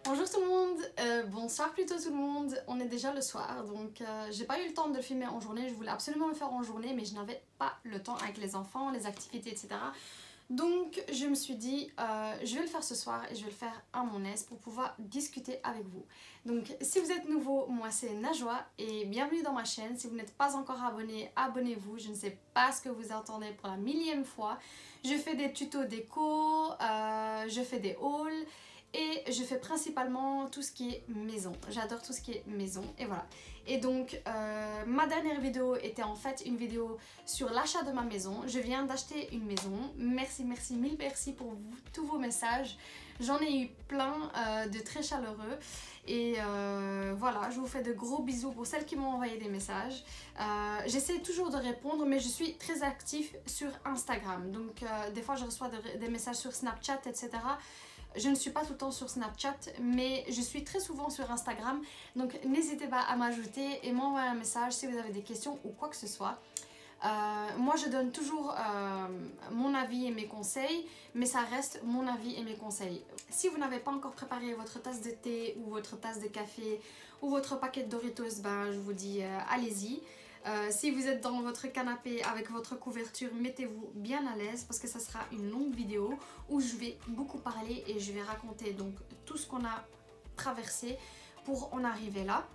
Bonjour tout le monde, bonsoir plutôt tout le monde, on est déjà le soir donc j'ai pas eu le temps de le filmer en journée, je voulais absolument le faire en journée mais je n'avais pas le temps avec les enfants, les activités etc. Donc je me suis dit je vais le faire ce soir et je vais le faire à mon aise pour pouvoir discuter avec vous. Donc si vous êtes nouveau, moi c'est Najwa et bienvenue dans ma chaîne. Si vous n'êtes pas encore abonné, abonnez-vous, je ne sais pas ce que vous entendez pour la millième fois. Je fais des tutos déco, je fais des hauls. Et je fais principalement tout ce qui est maison. J'adore tout ce qui est maison et voilà. Et donc ma dernière vidéo était en fait une vidéo sur l'achat de ma maison. Je viens d'acheter une maison. Merci, merci, mille merci pour tous vos messages. J'en ai eu plein de très chaleureux. Et voilà, je vous fais de gros bisous pour celles qui m'ont envoyé des messages. J'essaie toujours de répondre mais je suis très active sur Instagram. Donc des fois je reçois des messages sur Snapchat etc. Je ne suis pas tout le temps sur Snapchat, mais je suis très souvent sur Instagram. Donc n'hésitez pas à m'ajouter et m'envoyer un message si vous avez des questions ou quoi que ce soit. Moi je donne toujours mon avis et mes conseils, mais ça reste mon avis et mes conseils. Si vous n'avez pas encore préparé votre tasse de thé ou votre tasse de café ou votre paquet de Doritos, ben, je vous dis allez-y. Si vous êtes dans votre canapé avec votre couverture, mettez-vous bien à l'aise parce que ça sera une longue vidéo où je vais beaucoup parler et je vais raconter donc tout ce qu'on a traversé pour en arriver là.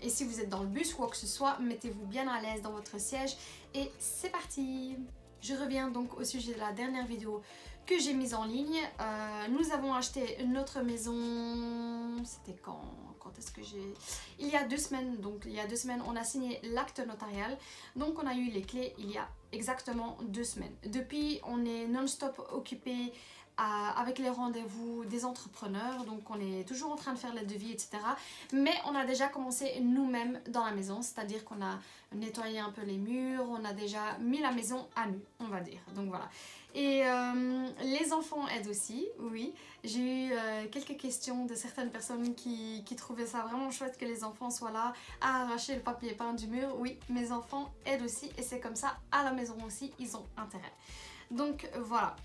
Et si vous êtes dans le bus ou quoi que ce soit, mettez-vous bien à l'aise dans votre siège et c'est parti! Je reviens donc au sujet de la dernière vidéo que j'ai mise en ligne. Nous avons acheté notre maison, c'était quand est-ce que j'ai... Il y a 2 semaines, donc il y a 2 semaines on a signé l'acte notarial. Donc on a eu les clés il y a exactement 2 semaines. Depuis on est non-stop occupé avec les rendez-vous des entrepreneurs, donc on est toujours en train de faire les devis etc. Mais on a déjà commencé nous-mêmes dans la maison, c'est-à-dire qu'on a nettoyé un peu les murs, on a déjà mis la maison à nu, on va dire, donc voilà. Et les enfants aident aussi, oui. J'ai eu quelques questions de certaines personnes qui trouvaient ça vraiment chouette que les enfants soient là à arracher le papier peint du mur. Oui, mes enfants aident aussi et c'est comme ça à la maison aussi, ils ont intérêt. Donc voilà.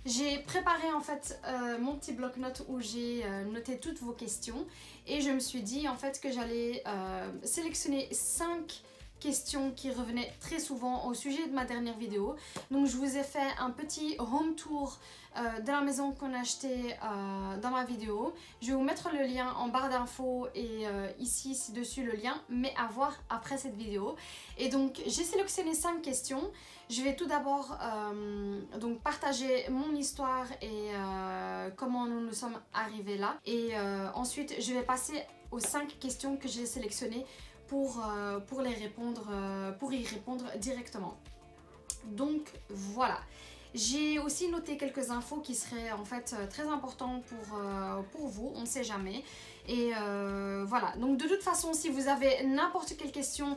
J'ai préparé en fait mon petit bloc-notes où j'ai noté toutes vos questions et je me suis dit en fait que j'allais sélectionner 5 questions qui revenaient très souvent au sujet de ma dernière vidéo. Donc je vous ai fait un petit home tour de la maison qu'on a acheté dans ma vidéo. Je vais vous mettre le lien en barre d'infos et ici ci-dessus le lien, mais à voir après cette vidéo. Et donc j'ai sélectionné 5 questions. Je vais tout d'abord donc partager mon histoire et comment nous nous sommes arrivés là. Et ensuite je vais passer aux 5 questions que j'ai sélectionnées pour y répondre directement. Donc voilà. J'ai aussi noté quelques infos qui seraient en fait très importantes pour vous, on ne sait jamais. Et voilà, donc de toute façon si vous avez n'importe quelle question,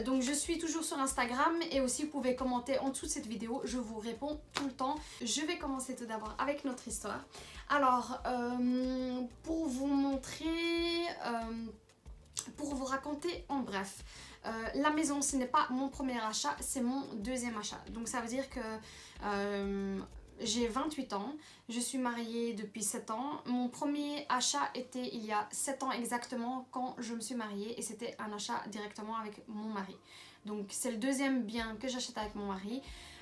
donc je suis toujours sur Instagram et aussi vous pouvez commenter en dessous de cette vidéo, je vous réponds tout le temps. Je vais commencer tout d'abord avec notre histoire. Alors, pour vous montrer... pour vous raconter en bref, la maison ce n'est pas mon premier achat, c'est mon deuxième achat. Donc ça veut dire que j'ai 28 ans, je suis mariée depuis 7 ans. Mon premier achat était il y a 7 ans exactement quand je me suis mariée et c'était un achat directement avec mon mari. Donc c'est le deuxième bien que j'achète avec mon mari.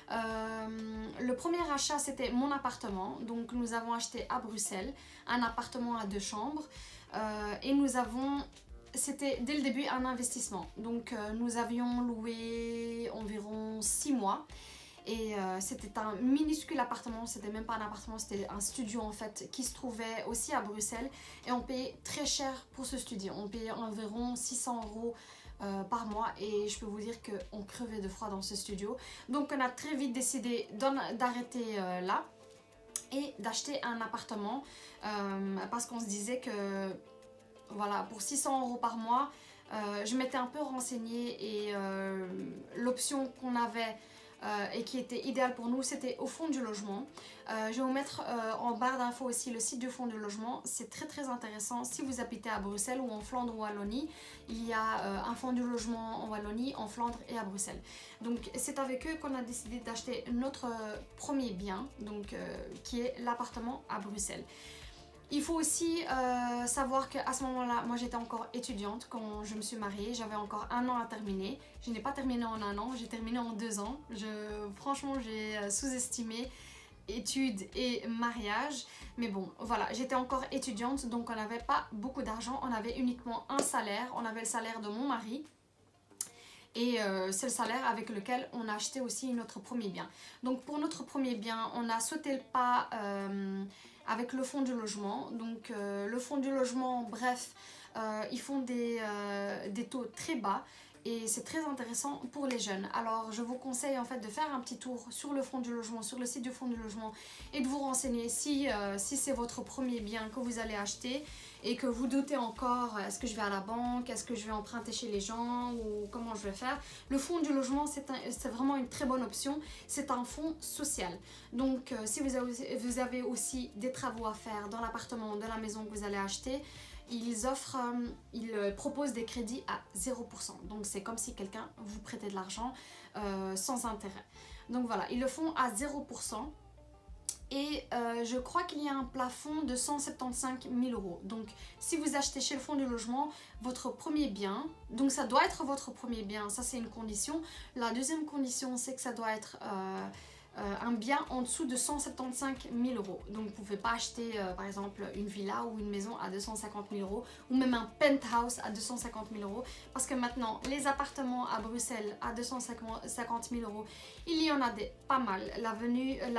Le premier achat c'était mon appartement, donc nous avons acheté à Bruxelles un appartement à 2 chambres et nous avons... C'était dès le début un investissement, donc nous avions loué environ 6 mois et c'était un minuscule appartement, c'était même pas un appartement, c'était un studio en fait qui se trouvait aussi à Bruxelles et on payait très cher pour ce studio, on payait environ 600 € par mois et je peux vous dire qu'on crevait de froid dans ce studio. Donc on a très vite décidé d'arrêter là et d'acheter un appartement parce qu'on se disait que voilà, pour 600 € par mois, je m'étais un peu renseignée et l'option qu'on avait et qui était idéal pour nous, c'était au fond du logement. Je vais vous mettre en barre d'infos aussi le site du fond du logement. C'est très intéressant. Si vous habitez à Bruxelles ou en Flandre ou Wallonie, il y a un fond du logement en Wallonie, en Flandre et à Bruxelles. Donc c'est avec eux qu'on a décidé d'acheter notre premier bien, donc, qui est l'appartement à Bruxelles. Il faut aussi savoir qu'à ce moment-là, moi j'étais encore étudiante quand je me suis mariée, j'avais encore 1 an à terminer. Je n'ai pas terminé en 1 an, j'ai terminé en 2 ans. Franchement, j'ai sous-estimé études et mariage. Mais bon, voilà, j'étais encore étudiante, donc on n'avait pas beaucoup d'argent. On avait uniquement un salaire, on avait le salaire de mon mari. Et c'est le salaire avec lequel on a acheté aussi notre premier bien. Donc pour notre premier bien, on a sauté le pas avec le fonds du logement. Donc le fonds du logement, bref, ils font des taux très bas. Et c'est très intéressant pour les jeunes. Alors je vous conseille en fait de faire un petit tour sur le fonds du logement, sur le site du fonds du logement, et de vous renseigner si c'est votre premier bien que vous allez acheter et que vous doutez encore, est-ce que je vais à la banque, est-ce que je vais emprunter chez les gens ou comment je vais faire. Le fonds du logement, c'est vraiment une très bonne option. C'est un fonds social. Donc si vous avez aussi des travaux à faire dans l'appartement, dans la maison que vous allez acheter, ils proposent des crédits à 0%. Donc c'est comme si quelqu'un vous prêtait de l'argent sans intérêt. Donc voilà, ils le font à 0%. Et je crois qu'il y a un plafond de 175 000 €. Donc si vous achetez chez le fonds du logement votre premier bien, donc ça doit être votre premier bien, ça c'est une condition. La deuxième condition, c'est que ça doit être un bien en dessous de 175 000 €. Donc vous ne pouvez pas acheter par exemple une villa ou une maison à 250 000 € ou même un penthouse à 250 000 € parce que maintenant les appartements à Bruxelles à 250 000 €, il y en a pas mal. La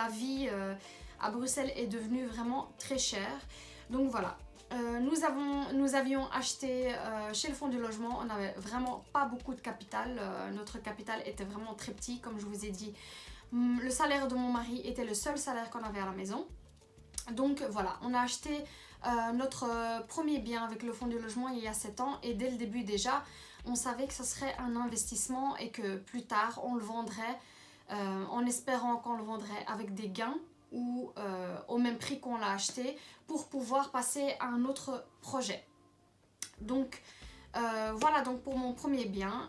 vie à Bruxelles est devenue vraiment très chère. Donc voilà. Nous avions acheté chez le fonds du logement, on n'avait vraiment pas beaucoup de capital. Notre capital était vraiment très petit, comme je vous ai dit. Le salaire de mon mari était le seul salaire qu'on avait à la maison. Donc voilà, on a acheté notre premier bien avec le fonds du logement il y a 7 ans. Et dès le début déjà, on savait que ce serait un investissement et que plus tard, on le vendrait en espérant qu'on le vendrait avec des gains ou au même prix qu'on l'a acheté pour pouvoir passer à un autre projet. Donc voilà donc pour mon premier bien.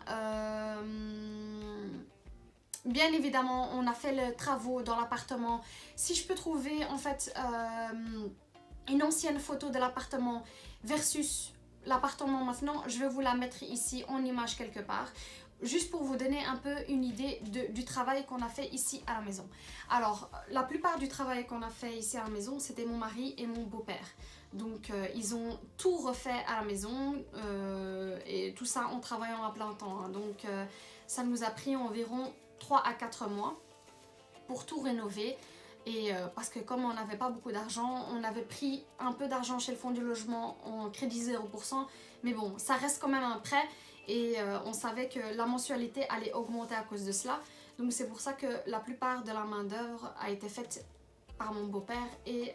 Bien évidemment, on a fait les travaux dans l'appartement. Si je peux trouver en fait une ancienne photo de l'appartement versus l'appartement maintenant, je vais vous la mettre ici en image quelque part. Juste pour vous donner un peu une idée du travail qu'on a fait ici à la maison. Alors, la plupart du travail qu'on a fait ici à la maison, c'était mon mari et mon beau-père. Donc, ils ont tout refait à la maison et tout ça en travaillant à plein temps. Hein. Donc, ça nous a pris environ 3 à 4 mois pour tout rénover. Et parce que comme on n'avait pas beaucoup d'argent, on avait pris un peu d'argent chez le fonds du logement en crédit 0%. Mais bon, ça reste quand même un prêt. Et on savait que la mensualité allait augmenter à cause de cela. Donc c'est pour ça que la plupart de la main d'œuvre a été faite par mon beau-père et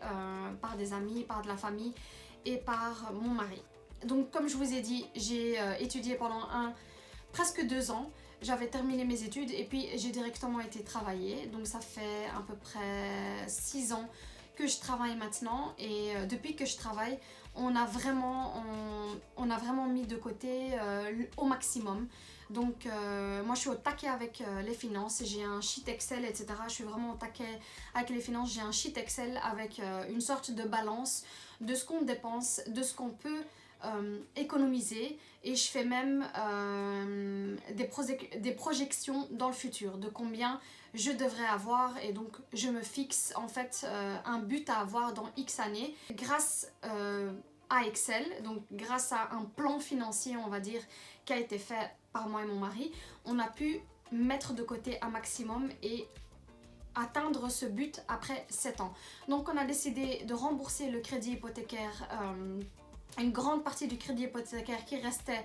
par des amis, par de la famille et par mon mari. Donc comme je vous ai dit, j'ai étudié pendant presque 2 ans. J'avais terminé mes études et puis j'ai directement été travailler. Donc ça fait à peu près 6 ans que je travaille maintenant. Et depuis que je travaille, on a vraiment mis de côté au maximum. Donc moi je suis au taquet avec les finances, j'ai un sheet Excel, etc. Je suis vraiment au taquet avec les finances, j'ai un sheet Excel avec une sorte de balance de ce qu'on dépense, de ce qu'on peut économiser, et je fais même des projections dans le futur de combien je devrais avoir, et donc je me fixe en fait un but à avoir dans X années grâce à Excel. Donc grâce à un plan financier, on va dire, qui a été fait par moi et mon mari, on a pu mettre de côté un maximum et atteindre ce but après 7 ans. Donc on a décidé de rembourser le crédit hypothécaire, une grande partie du crédit hypothécaire qui restait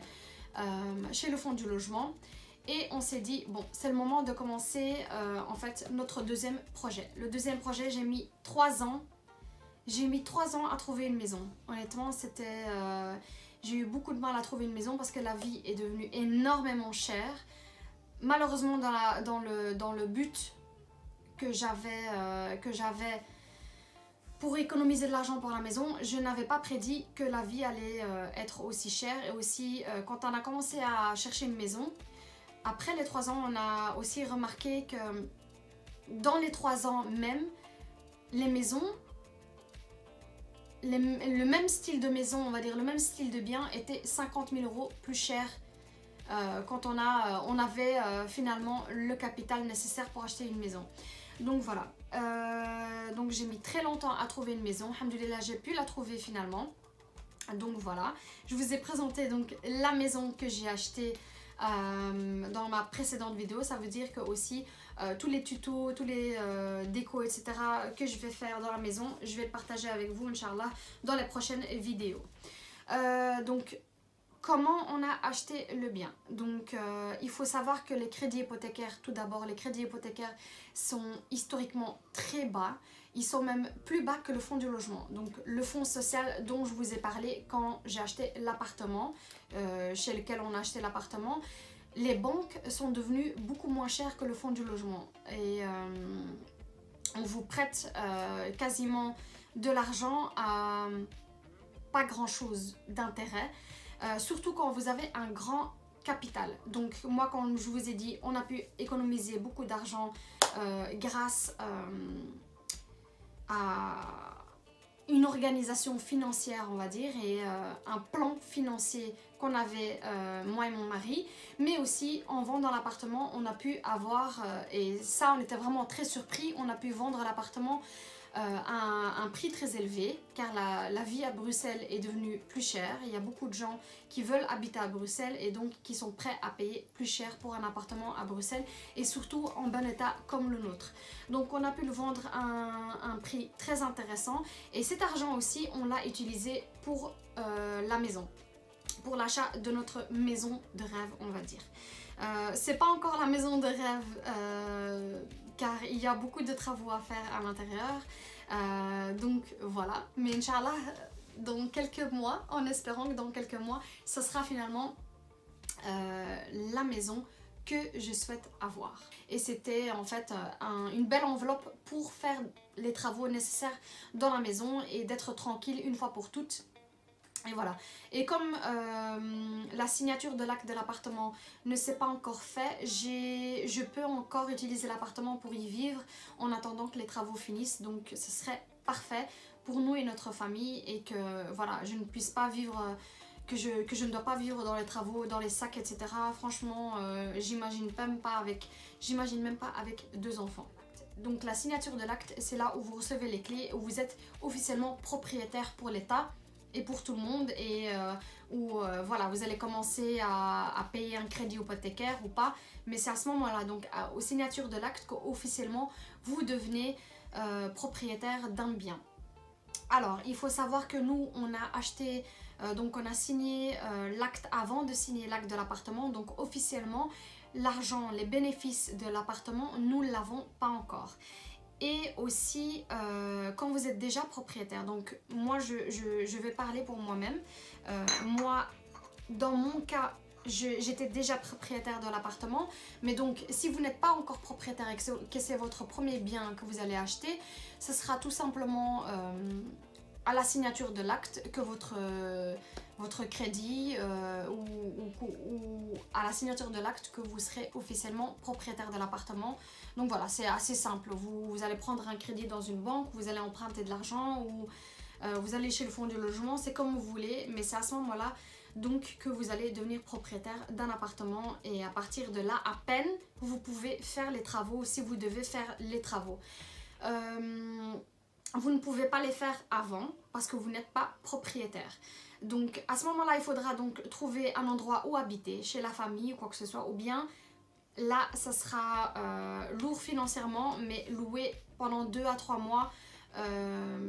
chez le fonds du logement. Et on s'est dit, bon, c'est le moment de commencer en fait notre deuxième projet. Le deuxième projet, j'ai mis 3 ans. J'ai mis 3 ans à trouver une maison. Honnêtement, j'ai eu beaucoup de mal à trouver une maison parce que la vie est devenue énormément chère. malheureusement dans le but que j'avais pour économiser de l'argent pour la maison, je n'avais pas prédit que la vie allait être aussi chère. Et aussi, quand on a commencé à chercher une maison, après les 3 ans, on a aussi remarqué que dans les 3 ans même, les maisons, le même style de maison, on va dire, le même style de bien était 50 000 € plus cher quand on avait finalement le capital nécessaire pour acheter une maison. Donc voilà, donc j'ai mis très longtemps à trouver une maison. Alhamdoulilah, j'ai pu la trouver finalement. Donc voilà, je vous ai présenté donc la maison que j'ai achetée dans ma précédente vidéo. Ça veut dire que aussi tous les tutos, tous les décos, etc. que je vais faire dans la maison, je vais le partager avec vous, Inch'Allah, dans les prochaines vidéos. Donc, comment on a acheté le bien? Donc, il faut savoir que les crédits hypothécaires, tout d'abord, les crédits hypothécaires sont historiquement très bas. Ils sont même plus bas que le fonds du logement. Donc, le fonds social dont je vous ai parlé quand j'ai acheté l'appartement, chez lequel on a acheté l'appartement, les banques sont devenues beaucoup moins chères que le fonds du logement. Et on vous prête quasiment de l'argent à pas grand-chose d'intérêt. Surtout quand vous avez un grand capital. Donc moi, comme je vous ai dit, on a pu économiser beaucoup d'argent grâce à une organisation financière, on va dire, et un plan financier qu'on avait moi et mon mari. Mais aussi en vendant l'appartement, on a pu avoir, et ça on était vraiment très surpris, on a pu vendre l'appartement à un prix très élevé, car la vie à Bruxelles est devenue plus chère. Il y a beaucoup de gens qui veulent habiter à Bruxelles et donc qui sont prêts à payer plus cher pour un appartement à Bruxelles, et surtout en bon état comme le nôtre. Donc on a pu le vendre à un prix très intéressant, et cet argent aussi on l'a utilisé pour la maison, pour l'achat de notre maison de rêve, on va dire. C'est pas encore la maison de rêve car il y a beaucoup de travaux à faire à l'intérieur, donc voilà. Mais Inch'Allah, dans quelques mois, en espérant que dans quelques mois, ce sera finalement la maison que je souhaite avoir. Et c'était en fait une belle enveloppe pour faire les travaux nécessaires dans la maison et d'être tranquille une fois pour toutes. Et voilà. Et comme la signature de l'acte de l'appartement ne s'est pas encore fait, je peux encore utiliser l'appartement pour y vivre en attendant que les travaux finissent. Donc ce serait parfait pour nous et notre famille, et que voilà, je ne puisse pas vivre, que je ne dois pas vivre dans les travaux, dans les sacs, etc. Franchement, j'imagine même pas avec 2 enfants. Donc la signature de l'acte, c'est là où vous recevez les clés, où vous êtes officiellement propriétaire pour l'État et pour tout le monde, et où voilà, vous allez commencer à payer un crédit hypothécaire ou pas, mais c'est à ce moment-là, donc aux signatures de l'acte, qu'officiellement vous devenez propriétaire d'un bien. Alors, il faut savoir que nous, on a acheté, donc on a signé l'acte avant de signer l'acte de l'appartement, donc officiellement, l'argent, les bénéfices de l'appartement, nous ne l'avons pas encore. Et aussi, quand vous êtes déjà propriétaire, donc moi je vais parler pour moi-même. Moi, dans mon cas, j'étais déjà propriétaire de l'appartement. Mais donc, si vous n'êtes pas encore propriétaire et que c'est votre premier bien que vous allez acheter, ce sera tout simplement à la signature de l'acte que votre crédit ou à la signature de l'acte que vous serez officiellement propriétaire de l'appartement. Donc voilà, c'est assez simple. Vous allez prendre un crédit dans une banque, vous allez emprunter de l'argent, ou vous allez chez le fonds du logement, c'est comme vous voulez, mais c'est à ce moment-là donc que vous allez devenir propriétaire d'un appartement, et à partir de là, à peine, vous pouvez faire les travaux si vous devez faire les travaux. Vous ne pouvez pas les faire avant parce que vous n'êtes pas propriétaire. Donc à ce moment-là, il faudra donc trouver un endroit où habiter, chez la famille ou quoi que ce soit, ou bien là, ça sera lourd financièrement, mais loué pendant 2 à 3 mois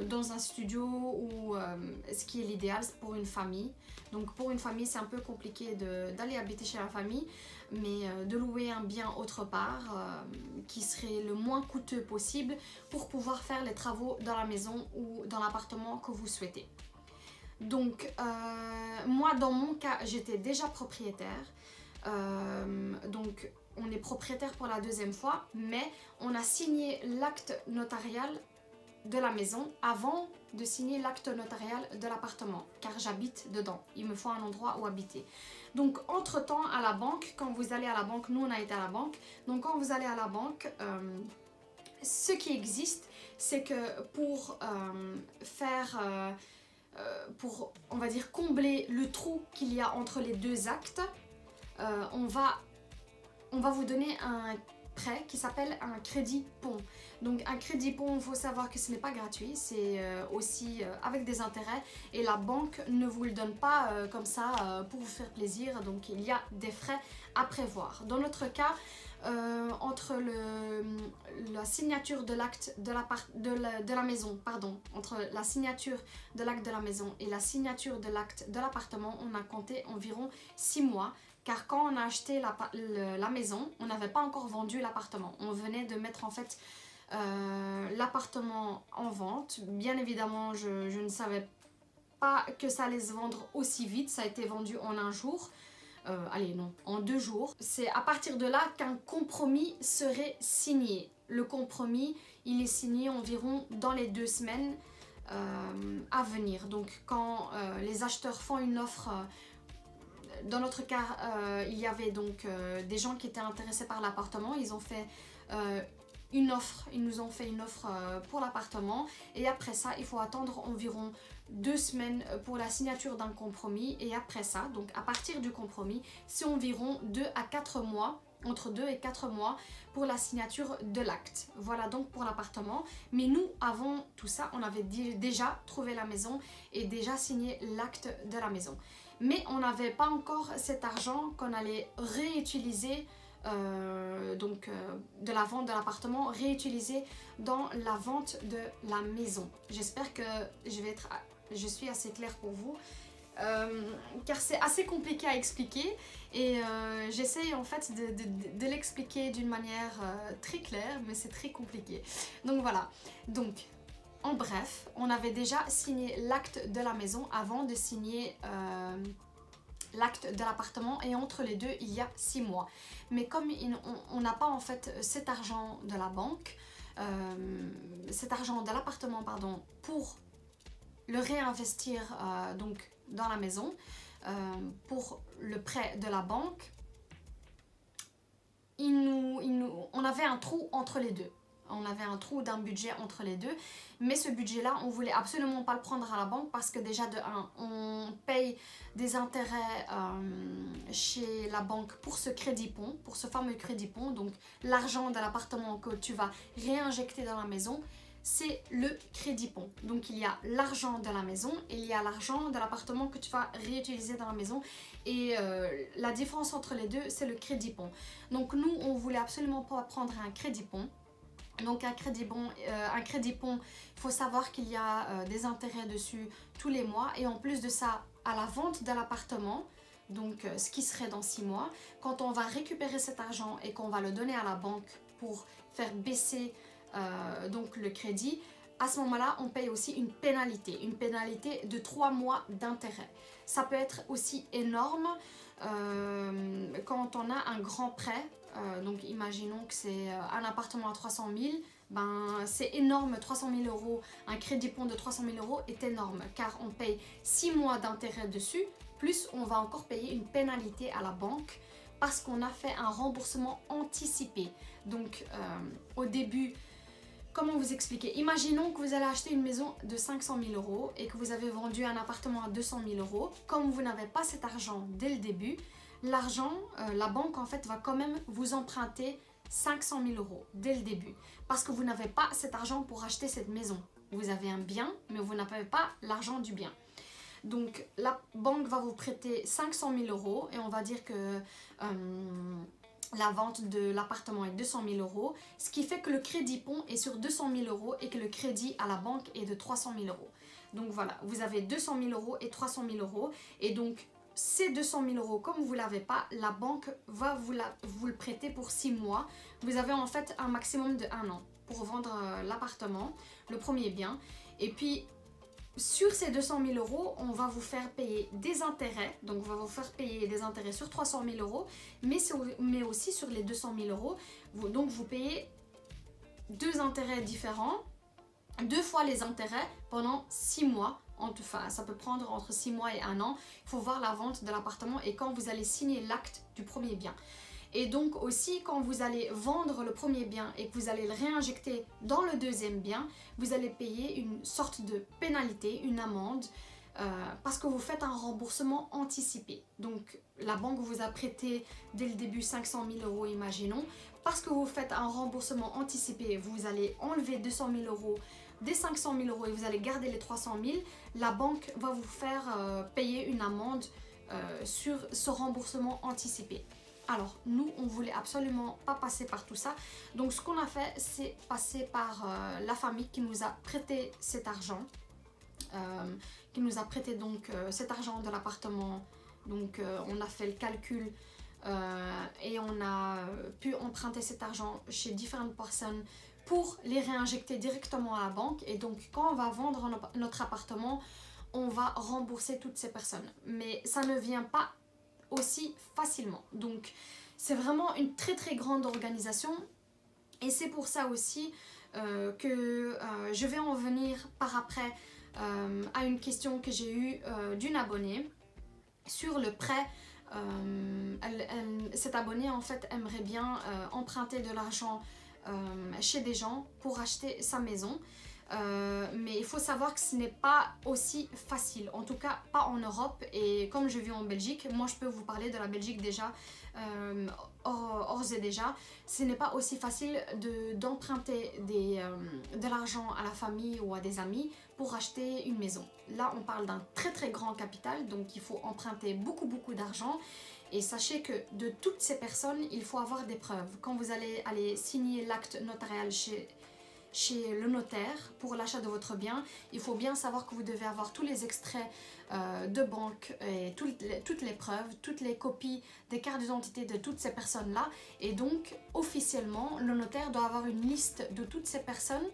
dans un studio, ou ce qui est l'idéal pour une famille. Donc pour une famille, c'est un peu compliqué d'aller habiter chez la famille, mais de louer un bien autre part qui serait le moins coûteux possible pour pouvoir faire les travaux dans la maison ou dans l'appartement que vous souhaitez. Donc moi, dans mon cas, j'étais déjà propriétaire. Donc on est propriétaire pour la deuxième fois, mais on a signé l'acte notarial de la maison avant de signer l'acte notarial de l'appartement, car j'habite dedans. Il me faut un endroit où habiter. Donc, entre-temps, à la banque, quand vous allez à la banque, nous on a été à la banque, donc quand vous allez à la banque, ce qui existe, c'est que pour pour, on va dire, combler le trou qu'il y a entre les deux actes, on va vous donner un prêt qui s'appelle un crédit pont. Donc un crédit pont, il faut savoir que ce n'est pas gratuit, c'est aussi avec des intérêts et la banque ne vous le donne pas comme ça pour vous faire plaisir, donc il y a des frais à prévoir. Dans notre cas, entre la signature de l'acte de la maison, pardon, entre la signature de l'acte de la maison et la signature de l'acte de l'appartement, on a compté environ 6 mois. Car quand on a acheté la maison, on n'avait pas encore vendu l'appartement. On venait de mettre en fait l'appartement en vente. Bien évidemment, je ne savais pas que ça allait se vendre aussi vite. Ça a été vendu en un jour. Allez, non, en 2 jours. C'est à partir de là qu'un compromis serait signé. Le compromis, il est signé environ dans les 2 semaines à venir. Donc quand les acheteurs font une offre... Dans notre cas, il y avait donc des gens qui étaient intéressés par l'appartement. Ils ont fait une offre, ils nous ont fait une offre pour l'appartement. Et après ça, il faut attendre environ 2 semaines pour la signature d'un compromis. Et après ça, donc à partir du compromis, c'est environ 2 à 4 mois, entre 2 et 4 mois pour la signature de l'acte. Voilà donc pour l'appartement. Mais nous, avant tout ça, on avait déjà trouvé la maison et déjà signé l'acte de la maison. Mais on n'avait pas encore cet argent qu'on allait réutiliser de la vente de l'appartement, réutiliser dans la vente de la maison. J'espère que je suis assez claire pour vous, car c'est assez compliqué à expliquer et j'essaye en fait de l'expliquer d'une manière très claire, mais c'est très compliqué. Donc voilà, donc en bref, on avait déjà signé l'acte de la maison avant de signer l'acte de l'appartement et entre les deux, il y a 6 mois. Mais comme on n'a pas en fait cet argent de la banque, cet argent de l'appartement, pardon, pour le réinvestir donc dans la maison, pour le prêt de la banque, on avait un trou entre les deux. On avait un trou d'un budget entre les deux, mais ce budget-là, on voulait absolument pas le prendre à la banque parce que déjà de 1, on paye des intérêts chez la banque pour ce crédit pont, pour ce fameux crédit pont. Donc l'argent de l'appartement que tu vas réinjecter dans la maison, c'est le crédit pont. Donc il y a l'argent de la maison et il y a l'argent de l'appartement que tu vas réutiliser dans la maison. Et la différence entre les deux, c'est le crédit pont. Donc nous, on voulait absolument pas prendre un crédit pont. Donc un crédit pont, il faut savoir qu'il y a des intérêts dessus tous les mois. Et en plus de ça, à la vente de l'appartement, donc ce qui serait dans 6 mois, quand on va récupérer cet argent et qu'on va le donner à la banque pour faire baisser donc le crédit, à ce moment-là, on paye aussi une pénalité de 3 mois d'intérêt. Ça peut être aussi énorme quand on a un grand prêt. Donc imaginons que c'est un appartement à 300 000, ben c'est énorme, 300 000 euros, un crédit pont de 300 000 euros est énorme car on paye 6 mois d'intérêt dessus, plus on va encore payer une pénalité à la banque parce qu'on a fait un remboursement anticipé. Donc au début, comment vous expliquer? Imaginons que vous allez acheter une maison de 500 000 euros et que vous avez vendu un appartement à 200 000 euros. Comme vous n'avez pas cet argent dès le début, l'argent, la banque en fait va quand même vous emprunter 500 000 euros dès le début. Parce que vous n'avez pas cet argent pour acheter cette maison. Vous avez un bien, mais vous n'avez pas l'argent du bien. Donc la banque va vous prêter 500 000 euros et on va dire que la vente de l'appartement est 200 000 euros. Ce qui fait que le crédit pont est sur 200 000 euros et que le crédit à la banque est de 300 000 euros. Donc voilà, vous avez 200 000 euros et 300 000 euros. Et donc ces 200 000 euros, comme vous ne l'avez pas, la banque va vous le prêter pour 6 mois. Vous avez en fait un maximum de 1 an pour vendre l'appartement, le premier bien. Et puis sur ces 200 000 euros, on va vous faire payer des intérêts. Donc, on va vous faire payer des intérêts sur 300 000 euros, mais aussi sur les 200 000 euros. Donc, vous payez 2 intérêts différents, 2 fois les intérêts pendant 6 mois. Enfin, ça peut prendre entre 6 mois et 1 an. Il faut voir la vente de l'appartement et quand vous allez signer l'acte du premier bien. Et donc aussi, quand vous allez vendre le premier bien et que vous allez le réinjecter dans le deuxième bien, vous allez payer une sorte de pénalité, une amende, parce que vous faites un remboursement anticipé. Donc, la banque vous a prêté dès le début 500 000 euros, imaginons. Parce que vous faites un remboursement anticipé, vous allez enlever 200 000 euros des 500 000 euros et vous allez garder les 300 000. La banque va vous faire payer une amende sur ce remboursement anticipé. Alors, nous, on voulait absolument pas passer par tout ça. Donc, ce qu'on a fait, c'est passer par la famille qui nous a prêté cet argent. Qui nous a prêté donc cet argent de l'appartement. Donc, on a fait le calcul et on a pu emprunter cet argent chez différentes personnes pour les réinjecter directement à la banque. Et donc, quand on va vendre notre appartement, on va rembourser toutes ces personnes. Mais ça ne vient pas aussi facilement. Donc c'est vraiment une très très grande organisation et c'est pour ça aussi que je vais en venir par après à une question que j'ai eue d'une abonnée sur le prêt. Cette abonnée en fait aimerait bien emprunter de l'argent chez des gens pour acheter sa maison. Mais il faut savoir que ce n'est pas aussi facile, en tout cas pas en Europe. Et comme je vis en Belgique, moi je peux vous parler de la Belgique déjà, hors et déjà, ce n'est pas aussi facile d'emprunter de l'argent à la famille ou à des amis pour acheter une maison. Là on parle d'un très très grand capital, donc il faut emprunter beaucoup d'argent. Et sachez que de toutes ces personnes, il faut avoir des preuves. Quand vous allez aller signer l'acte notarial chez le notaire pour l'achat de votre bien, il faut bien savoir que vous devez avoir tous les extraits de banque et toutes les preuves, toutes les copies des cartes d'identité de toutes ces personnes-là. Et donc, officiellement, le notaire doit avoir une liste de toutes ces personnes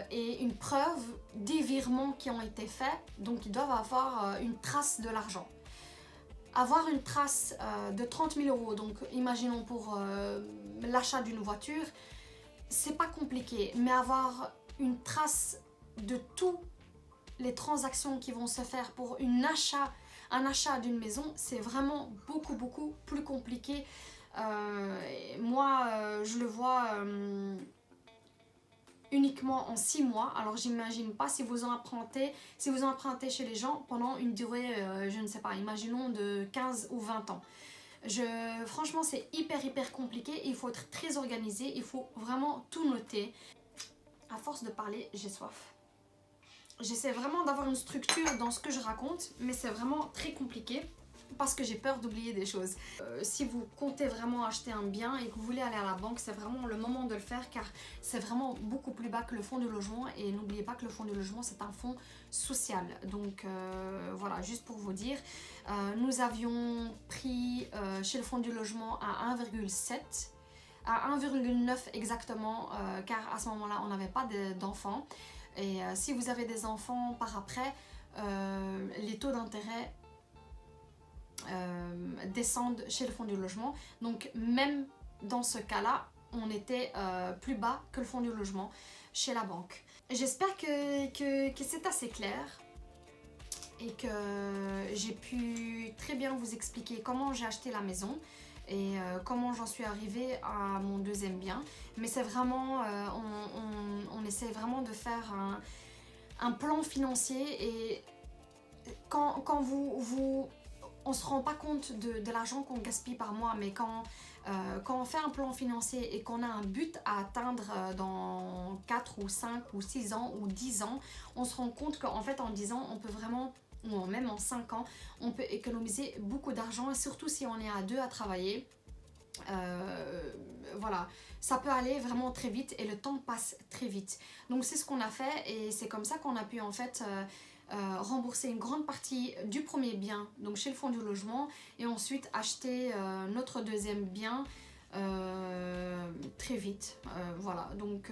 et une preuve des virements qui ont été faits. Donc, ils doivent avoir une trace de l'argent. Avoir une trace de 30 000 euros, donc imaginons pour l'achat d'une voiture, c'est pas compliqué, mais avoir une trace de toutes les transactions qui vont se faire pour un achat d'une maison, c'est vraiment beaucoup plus compliqué. Moi, je le vois uniquement en 6 mois. Alors, j'imagine pas si vous empruntez chez les gens pendant une durée, je ne sais pas, imaginons de 15 ou 20 ans. Franchement, c'est hyper compliqué. Il faut être très organisé. Il faut vraiment tout noter. À force de parler, j'ai soif. J'essaie vraiment d'avoir une structure dans ce que je raconte, mais c'est vraiment très compliqué parce que j'ai peur d'oublier des choses. Si vous comptez vraiment acheter un bien et que vous voulez aller à la banque, c'est vraiment le moment de le faire car c'est vraiment beaucoup plus bas que le fonds de logement. Et n'oubliez pas que le fonds de logement, c'est un fonds social. Donc voilà, juste pour vous dire, nous avions pris chez le fonds du logement à 1,7, à 1,9 exactement, car à ce moment-là, on n'avait pas d'enfants. Et si vous avez des enfants par après, les taux d'intérêt descendent chez le fonds du logement. Donc même dans ce cas-là, on était plus bas que le fonds du logement chez la banque. J'espère que c'est assez clair et que j'ai pu très bien vous expliquer comment j'ai acheté la maison et comment j'en suis arrivée à mon deuxième bien. Mais c'est vraiment, on essaie vraiment de faire un plan financier et quand on se rend pas compte de l'argent qu'on gaspille par mois, mais quand on fait un plan financier et qu'on a un but à atteindre dans 4 ou 5 ou 6 ans ou 10 ans, on se rend compte qu'en fait en 10 ans, on peut vraiment, ou même en 5 ans, on peut économiser beaucoup d'argent, et surtout si on est à 2 à travailler. Voilà, ça peut aller vraiment très vite et le temps passe très vite. Donc c'est ce qu'on a fait et c'est comme ça qu'on a pu en fait rembourser une grande partie du premier bien, donc chez le fonds du logement, et ensuite acheter notre deuxième bien très vite. Voilà, donc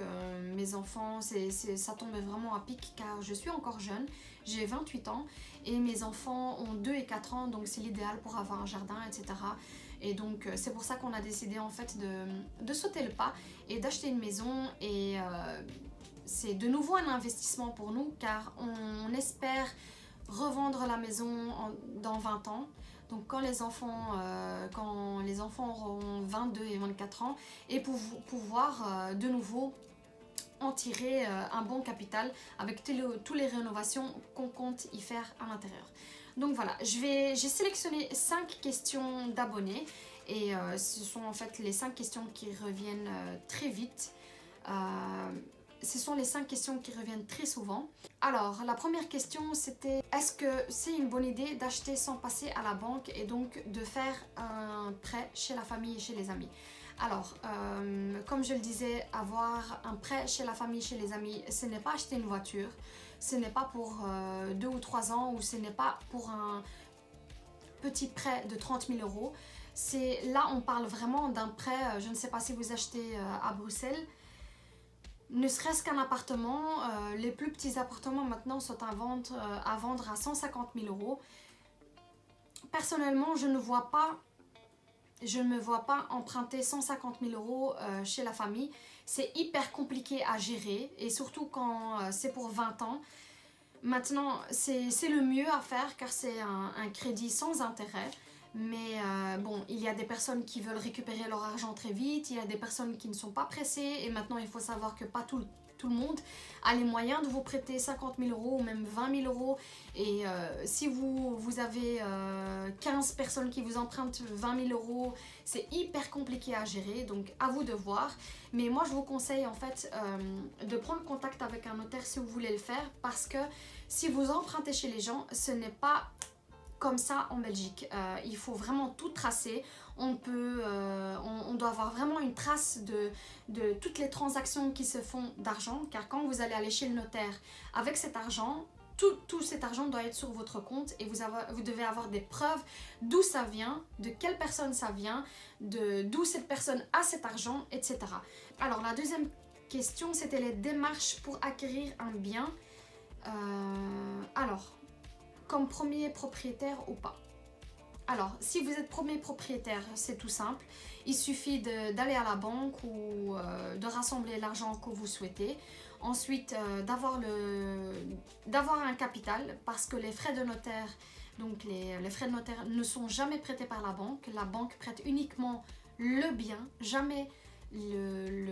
mes enfants, ça tombait vraiment à pic car je suis encore jeune, j'ai 28 ans et mes enfants ont 2 et 4 ans, donc c'est l'idéal pour avoir un jardin, etc. Et donc c'est pour ça qu'on a décidé en fait de sauter le pas et d'acheter une maison et c'est de nouveau un investissement pour nous car on espère revendre la maison dans 20 ans. Donc quand les enfants auront 22 et 24 ans et pour pouvoir de nouveau en tirer un bon capital avec toutes les rénovations qu'on compte y faire à l'intérieur. Donc voilà, j'ai sélectionné 5 questions d'abonnés et ce sont en fait les 5 questions qui reviennent très vite. Ce sont les 5 questions qui reviennent très souvent. Alors, la première question c'était: est-ce que c'est une bonne idée d'acheter sans passer à la banque et donc de faire un prêt chez la famille et chez les amis? Alors, comme je le disais, avoir un prêt chez la famille, chez les amis, ce n'est pas acheter une voiture, ce n'est pas pour 2 ou 3 ans ou ce n'est pas pour un petit prêt de 30 000 euros. Là, on parle vraiment d'un prêt, je ne sais pas si vous achetez à Bruxelles, ne serait-ce qu'un appartement, les plus petits appartements maintenant sont à vendre à 150 000 euros. Personnellement, je ne me vois pas emprunter 150 000 euros chez la famille. C'est hyper compliqué à gérer et surtout quand c'est pour 20 ans. Maintenant, c'est le mieux à faire car c'est un crédit sans intérêt. Mais bon, il y a des personnes qui veulent récupérer leur argent très vite, il y a des personnes qui ne sont pas pressées et maintenant il faut savoir que pas tout le monde a les moyens de vous prêter 50 000 euros ou même 20 000 euros et si vous avez 15 personnes qui vous empruntent 20 000 euros, c'est hyper compliqué à gérer, donc à vous de voir. Mais moi je vous conseille en fait de prendre contact avec un notaire si vous voulez le faire parce que si vous empruntez chez les gens, ce n'est pas comme ça en Belgique. Il faut vraiment tout tracer. On doit avoir vraiment une trace de toutes les transactions qui se font d'argent, car quand vous allez aller chez le notaire avec cet argent, tout cet argent doit être sur votre compte et vous devez avoir des preuves d'où ça vient, de quelle personne ça vient, d'où cette personne a cet argent, etc. Alors la deuxième question, c'était les démarches pour acquérir un bien. Alors, comme premier propriétaire ou pas. Alors, si vous êtes premier propriétaire, c'est tout simple. Il suffit d'aller à la banque ou de rassembler l'argent que vous souhaitez. Ensuite, d'avoir un capital parce que les frais de notaire, donc les frais de notaire ne sont jamais prêtés par la banque. La banque prête uniquement le bien, jamais les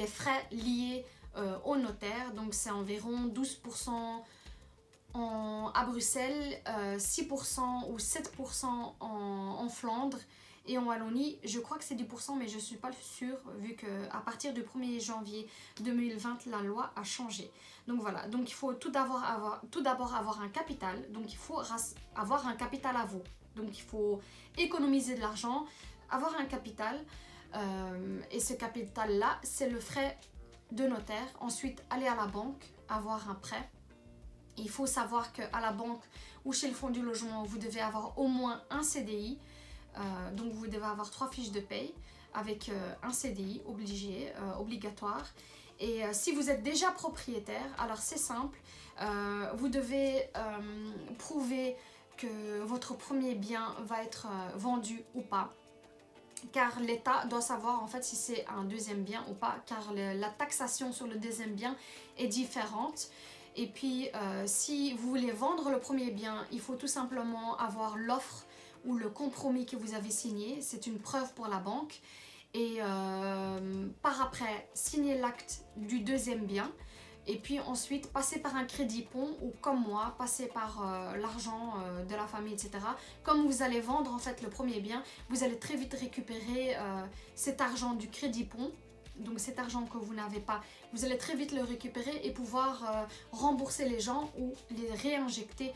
frais liés au notaire. Donc, c'est environ 12% à Bruxelles, 6% ou 7% en Flandre et en Wallonie. Je crois que c'est 10% mais je ne suis pas sûre vu qu'à partir du 1er janvier 2020 la loi a changé. Donc voilà, donc il faut tout d'abord avoir un capital, donc il faut avoir un capital à vous. Donc il faut économiser de l'argent, avoir un capital et ce capital là c'est le frais de notaire. Ensuite aller à la banque, avoir un prêt. Il faut savoir qu'à la banque ou chez le fonds du logement, vous devez avoir au moins un CDI. Donc vous devez avoir 3 fiches de paye avec un CDI obligatoire. Et si vous êtes déjà propriétaire, alors c'est simple. Vous devez prouver que votre premier bien va être vendu ou pas. Car l'État doit savoir en fait si c'est un deuxième bien ou pas. Car la taxation sur le deuxième bien est différente. Et puis, si vous voulez vendre le premier bien, il faut tout simplement avoir l'offre ou le compromis que vous avez signé. C'est une preuve pour la banque. Et par après, signer l'acte du deuxième bien. Et puis ensuite, passer par un crédit pont ou comme moi, passer par l'argent de la famille, etc. Comme vous allez vendre en fait le premier bien, vous allez très vite récupérer cet argent du crédit pont. Donc cet argent que vous n'avez pas, vous allez très vite le récupérer et pouvoir rembourser les gens ou les réinjecter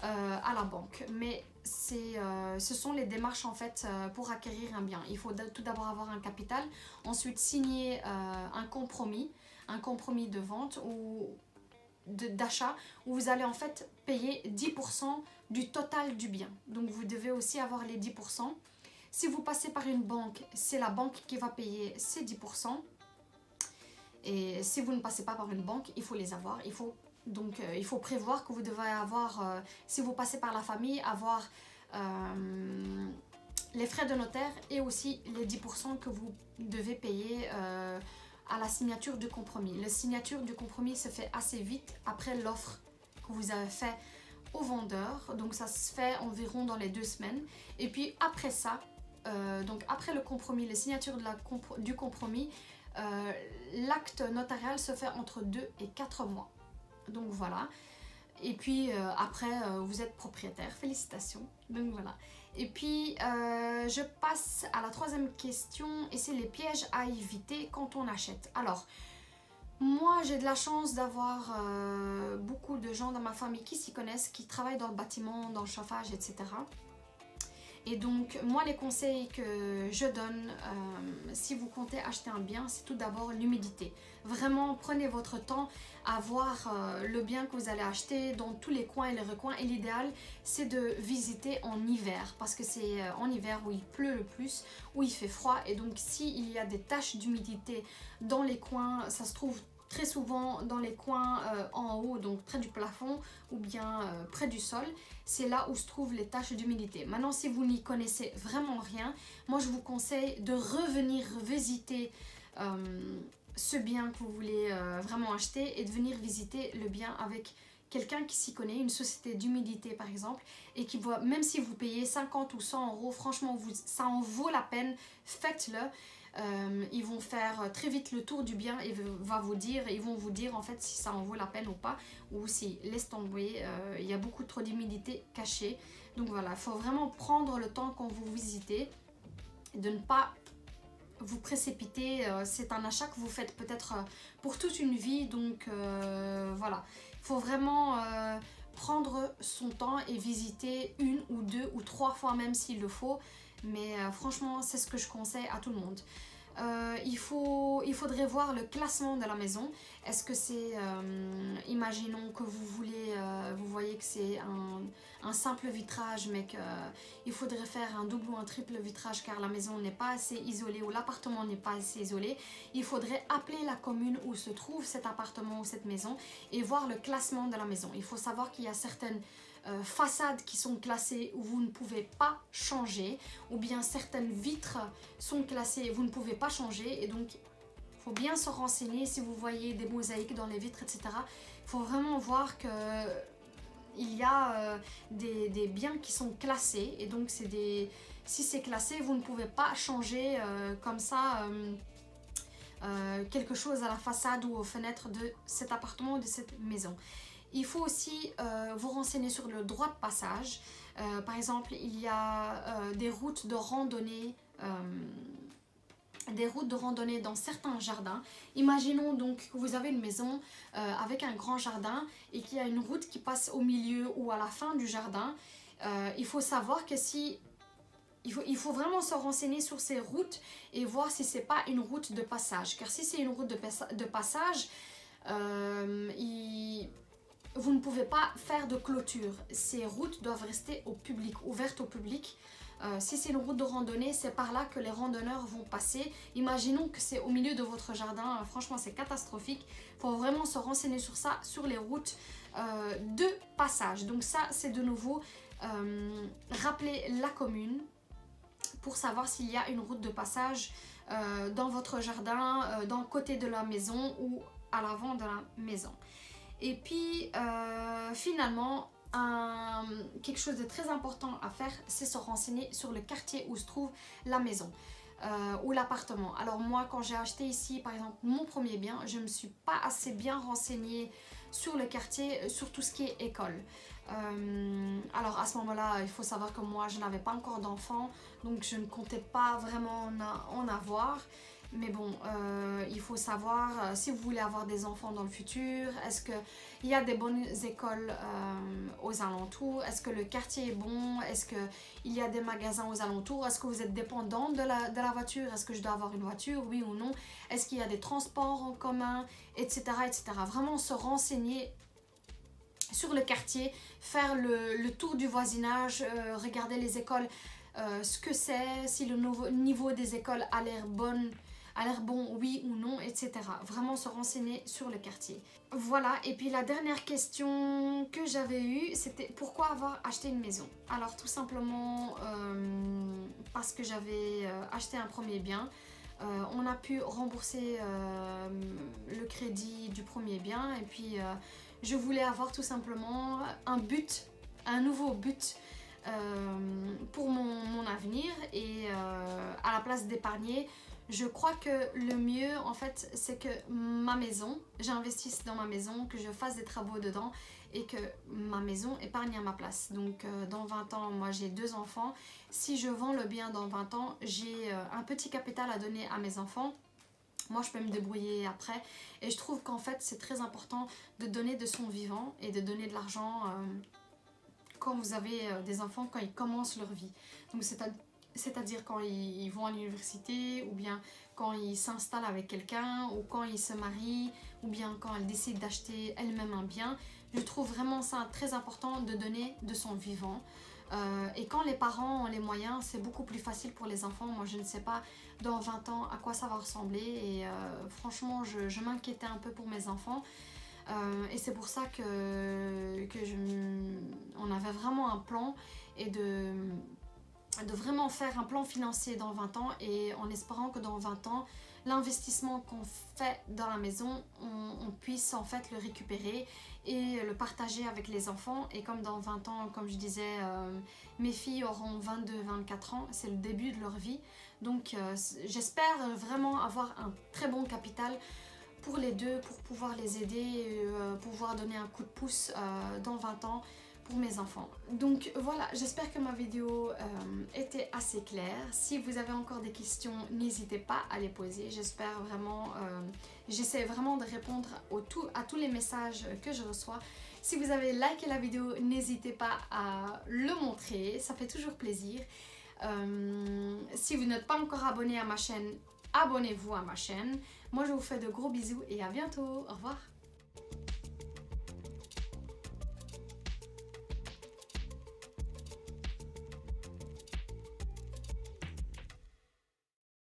à la banque. Mais ce sont les démarches en fait pour acquérir un bien. Il faut tout d'abord avoir un capital, ensuite signer un compromis de vente ou d'achat où vous allez en fait payer 10% du total du bien. Donc vous devez aussi avoir les 10%. Si vous passez par une banque, c'est la banque qui va payer ces 10%. Et si vous ne passez pas par une banque, il faut les avoir. Donc il faut prévoir que vous devez avoir, si vous passez par la famille, avoir les frais de notaire et aussi les 10% que vous devez payer à la signature du compromis. La signature du compromis se fait assez vite après l'offre que vous avez fait au vendeur. Donc ça se fait environ dans les 2 semaines. Et puis après ça, donc après le compromis, la signature du compromis, l'acte notarial se fait entre 2 et 4 mois. Donc voilà. Et puis après, vous êtes propriétaire. Félicitations. Donc voilà. Et puis, je passe à la 3e question et c'est les pièges à éviter quand on achète. Alors, moi, j'ai de la chance d'avoir beaucoup de gens dans ma famille qui s'y connaissent, qui travaillent dans le bâtiment, dans le chauffage, etc. Et donc, moi, les conseils que je donne si vous comptez acheter un bien, c'est tout d'abord l'humidité. Vraiment, prenez votre temps à voir le bien que vous allez acheter dans tous les coins et les recoins. Et l'idéal, c'est de visiter en hiver parce que c'est en hiver où il pleut le plus, où il fait froid. Et donc, s'il y a des taches d'humidité dans les coins, ça se trouve très souvent dans les coins en haut, donc près du plafond ou bien près du sol. C'est là où se trouvent les taches d'humidité. Maintenant, si vous n'y connaissez vraiment rien, moi je vous conseille de revenir visiter ce bien que vous voulez vraiment acheter et de venir visiter le bien avec quelqu'un qui s'y connaît, une société d'humidité par exemple, et qui voit, même si vous payez 50 ou 100 euros, franchement ça en vaut la peine, faites-le. Ils vont faire très vite le tour du bien et ils vont vous dire en fait si ça en vaut la peine ou pas, ou si laisse tomber, il y a beaucoup trop d'humidité cachée. Donc voilà, il faut vraiment prendre le temps quand vous visitez, de ne pas vous précipiter. C'est un achat que vous faites peut-être pour toute une vie, donc voilà, il faut vraiment prendre son temps et visiter 1 ou 2 ou 3 fois même s'il le faut. Mais franchement, c'est ce que je conseille à tout le monde. Il faudrait voir le classement de la maison. Est-ce que c'est, imaginons que vous voyez que c'est un simple vitrage, mais qu'il faudrait faire un double ou un triple vitrage car la maison n'est pas assez isolée ou l'appartement n'est pas assez isolé. Il faudrait appeler la commune où se trouve cet appartement ou cette maison et voir le classement de la maison. Il faut savoir qu'il y a certaines façades qui sont classées où vous ne pouvez pas changer, ou bien certaines vitres sont classées et vous ne pouvez pas changer. Et donc il faut bien se renseigner. Si vous voyez des mosaïques dans les vitres, etc., il faut vraiment voir que il y a des biens qui sont classés, et donc si c'est classé, vous ne pouvez pas changer comme ça quelque chose à la façade ou aux fenêtres de cet appartement ou de cette maison. Il faut aussi vous renseigner sur le droit de passage. Par exemple, il y a des routes de randonnée dans certains jardins. Imaginons donc que vous avez une maison avec un grand jardin et qu'il y a une route qui passe au milieu ou à la fin du jardin. Il faut savoir que il faut vraiment se renseigner sur ces routes et voir si c'est pas une route de passage. Car si c'est une route de passage, vous ne pouvez pas faire de clôture. Ces routes doivent rester au public, ouvertes au public. Si c'est une route de randonnée, c'est par là que les randonneurs vont passer. Imaginons que c'est au milieu de votre jardin. Franchement, c'est catastrophique. Il faut vraiment se renseigner sur ça, sur les routes de passage. Donc ça, c'est de nouveau rappeler la commune pour savoir s'il y a une route de passage dans votre jardin, dans le côté de la maison ou à l'avant de la maison. Et puis finalement, quelque chose de très important à faire, c'est se renseigner sur le quartier où se trouve la maison ou l'appartement. Alors moi, quand j'ai acheté ici, par exemple, mon premier bien, je ne me suis pas assez bien renseignée sur le quartier, sur tout ce qui est école. Alors à ce moment-là, il faut savoir que moi, je n'avais pas encore d'enfants, donc je ne comptais pas vraiment en avoir. Mais bon, il faut savoir si vous voulez avoir des enfants dans le futur, est-ce qu'il y a des bonnes écoles aux alentours, est-ce que le quartier est bon, est-ce qu'il y a des magasins aux alentours, est-ce que vous êtes dépendant de la voiture, est-ce que je dois avoir une voiture, oui ou non, est-ce qu'il y a des transports en commun, etc. etc. Vraiment se renseigner sur le quartier, faire le tour du voisinage, regarder les écoles. ce que c'est, si le niveau des écoles a l'air bon, oui ou non, etc. Vraiment se renseigner sur le quartier. Voilà, et puis la dernière question que j'avais eue, c'était pourquoi avoir acheté une maison? Alors tout simplement parce que j'avais acheté un premier bien. On a pu rembourser le crédit du premier bien et puis je voulais avoir tout simplement un nouveau but pour mon avenir et à la place d'épargner, je crois que le mieux en fait c'est que ma maison, j'investisse dans ma maison, que je fasse des travaux dedans et que ma maison épargne à ma place. Donc dans 20 ans, moi j'ai 2 enfants, si je vends le bien dans 20 ans, j'ai un petit capital à donner à mes enfants. Moi je peux me débrouiller après et je trouve qu'en fait c'est très important de donner de son vivant et de donner de l'argent quand vous avez des enfants, quand ils commencent leur vie. Donc c'est-à-dire quand ils vont à l'université ou bien quand ils s'installent avec quelqu'un ou quand ils se marient ou bien quand elles décident d'acheter elles-mêmes un bien. Je trouve vraiment ça très important de donner de son vivant. Et quand les parents ont les moyens, c'est beaucoup plus facile pour les enfants. Moi je ne sais pas dans 20 ans à quoi ça va ressembler et franchement je m'inquiétais un peu pour mes enfants. Et c'est pour ça on avait vraiment un plan et de vraiment faire un plan financier dans 20 ans et en espérant que dans 20 ans, l'investissement qu'on fait dans la maison, on puisse en fait le récupérer et le partager avec les enfants. Et comme dans 20 ans, comme je disais, mes filles auront 22-24 ans, c'est le début de leur vie. Donc j'espère vraiment avoir un très bon capital pour les deux, pour pouvoir les aider, pouvoir donner un coup de pouce dans 20 ans pour mes enfants. Donc voilà, j'espère que ma vidéo était assez claire. Si vous avez encore des questions, n'hésitez pas à les poser. J'espère vraiment, j'essaie vraiment de répondre à tous les messages que je reçois. Si vous avez liké la vidéo, n'hésitez pas à le montrer, ça fait toujours plaisir. Si vous n'êtes pas encore abonné à ma chaîne, abonnez-vous à ma chaîne. Moi je vous fais de gros bisous et à bientôt. Au revoir.